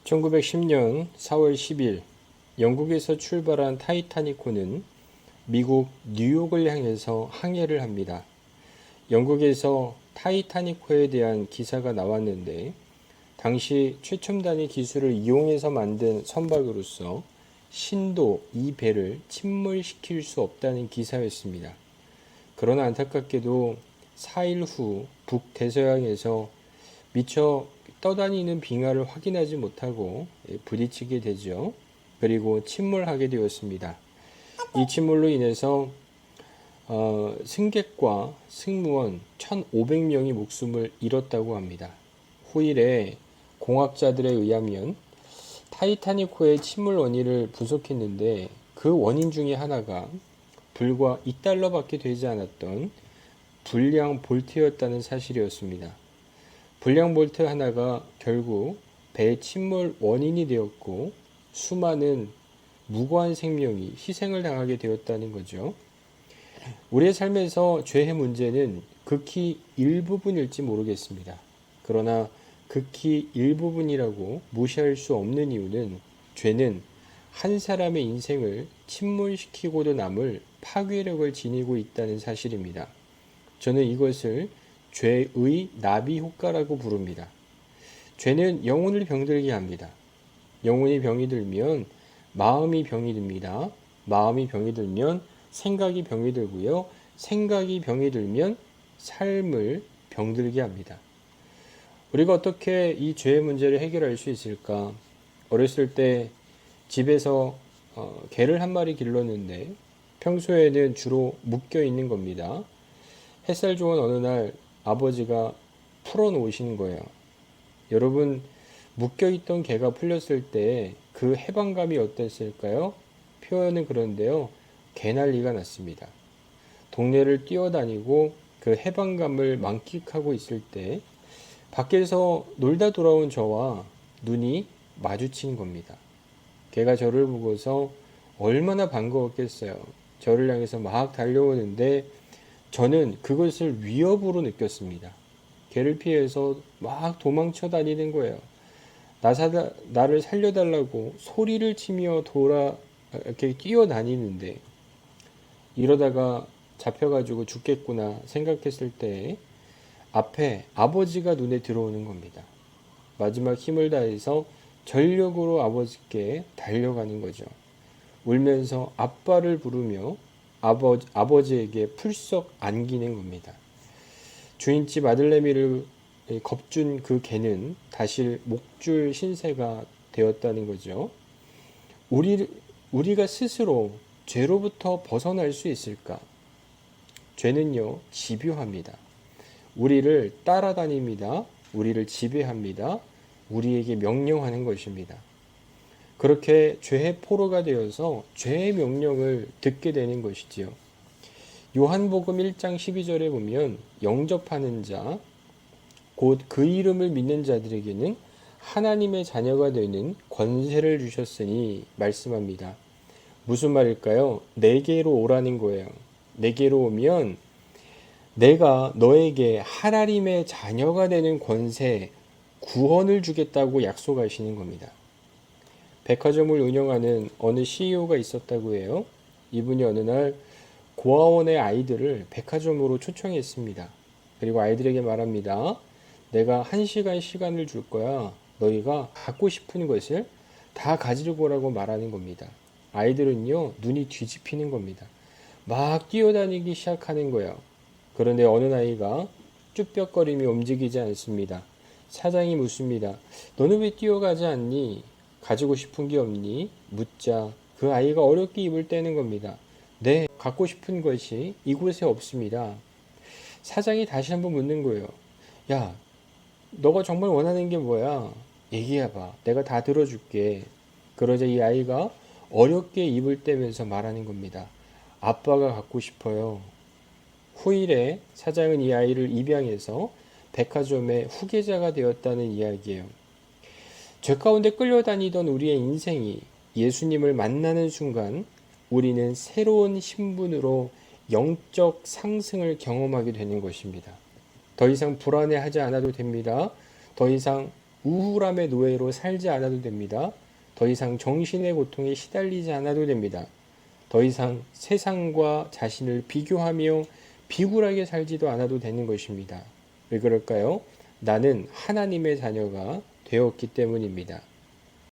1910년 4월 10일 영국에서 출발한 타이타닉호는 미국 뉴욕을 향해서 항해를 합니다. 영국에서 타이타닉호에 대한 기사가 나왔는데 당시 최첨단의 기술을 이용해서 만든 선박으로서 신도 이 배를 침몰시킬 수 없다는 기사였습니다. 그러나 안타깝게도 4일 후 북대서양에서 미처 떠다니는 빙하를 확인하지 못하고 부딪히게 되죠. 그리고 침몰하게 되었습니다. 이 침몰로 인해서 승객과 승무원 1,500명이 목숨을 잃었다고 합니다. 후일에 공학자들에 의하면 타이타닉호의 침몰 원인을 분석했는데 그 원인 중에 하나가 불과 $2밖에 되지 않았던 불량 볼트였다는 사실이었습니다. 불량 볼트 하나가 결국 배 침몰 원인이 되었고 수많은 무고한 생명이 희생을 당하게 되었다는 거죠. 우리의 삶에서 죄의 문제는 극히 일부분일지 모르겠습니다. 그러나 극히 일부분이라고 무시할 수 없는 이유는 죄는 한 사람의 인생을 침몰시키고도 남을 파괴력을 지니고 있다는 사실입니다. 저는 이것을 죄의 나비 효과라고 부릅니다. 죄는 영혼을 병들게 합니다. 영혼이 병이 들면 마음이 병이 듭니다. 마음이 병이 들면 생각이 병이 들고요. 생각이 병이 들면 삶을 병들게 합니다. 우리가 어떻게 이 죄의 문제를 해결할 수 있을까? 어렸을 때 집에서 개를 한 마리 길렀는데 평소에는 주로 묶여 있는 겁니다. 햇살 좋은 어느 날 아버지가 풀어놓으신 거예요. 여러분, 묶여있던 개가 풀렸을 때 그 해방감이 어땠을까요? 표현은 그런데요. 개난리가 났습니다. 동네를 뛰어다니고 그 해방감을 만끽하고 있을 때 밖에서 놀다 돌아온 저와 눈이 마주친 겁니다. 개가 저를 보고서 얼마나 반가웠겠어요. 저를 향해서 막 달려오는데 저는 그것을 위협으로 느꼈습니다. 개를 피해서 막 도망쳐 다니는 거예요. 나를 살려달라고 소리를 치며 이렇게 뛰어다니는데 이러다가 잡혀가지고 죽겠구나 생각했을 때 앞에 아버지가 눈에 들어오는 겁니다. 마지막 힘을 다해서 전력으로 아버지께 달려가는 거죠. 울면서 아빠를 부르며 아버지에게 풀썩 안기는 겁니다. 주인집 아들내미를 겁준 그 개는 다시 목줄 신세가 되었다는 거죠. 우리가 스스로 죄로부터 벗어날 수 있을까? 죄는요, 집요합니다. 우리를 따라다닙니다. 우리를 지배합니다. 우리에게 명령하는 것입니다. 그렇게 죄의 포로가 되어서 죄의 명령을 듣게 되는 것이지요. 요한복음 1장 12절에 보면 영접하는 자, 곧 그 이름을 믿는 자들에게는 하나님의 자녀가 되는 권세를 주셨으니 말씀합니다. 무슨 말일까요? 내게로 오라는 거예요. 내게로 오면 내가 너에게 하나님의 자녀가 되는 권세, 구원을 주겠다고 약속하시는 겁니다. 백화점을 운영하는 어느 CEO가 있었다고 해요. 이분이 어느 날 고아원의 아이들을 백화점으로 초청했습니다. 그리고 아이들에게 말합니다. 내가 1시간 시간을 줄 거야. 너희가 갖고 싶은 것을 다 가지고 오라고 말하는 겁니다. 아이들은요, 눈이 뒤집히는 겁니다. 막 뛰어다니기 시작하는 거예요. 그런데 어느 아이가 쭈뼛거리며 움직이지 않습니다. 사장이 묻습니다. 너는 왜 뛰어가지 않니? 가지고 싶은 게 없니? 묻자 그 아이가 어렵게 입을 떼는 겁니다. 네, 갖고 싶은 것이 이곳에 없습니다. 사장이 다시 한번 묻는 거예요. 야, 너가 정말 원하는 게 뭐야? 얘기해봐. 내가 다 들어줄게. 그러자 이 아이가 어렵게 입을 떼면서 말하는 겁니다. 아빠가 갖고 싶어요. 후일에 사장은 이 아이를 입양해서 백화점의 후계자가 되었다는 이야기예요. 죄 가운데 끌려다니던 우리의 인생이 예수님을 만나는 순간 우리는 새로운 신분으로 영적 상승을 경험하게 되는 것입니다. 더 이상 불안해하지 않아도 됩니다. 더 이상 우울함의 노예로 살지 않아도 됩니다. 더 이상 정신의 고통에 시달리지 않아도 됩니다. 더 이상 세상과 자신을 비교하며 비굴하게 살지도 않아도 되는 것입니다. 왜 그럴까요? 나는 하나님의 자녀가 되었기 때문입니다.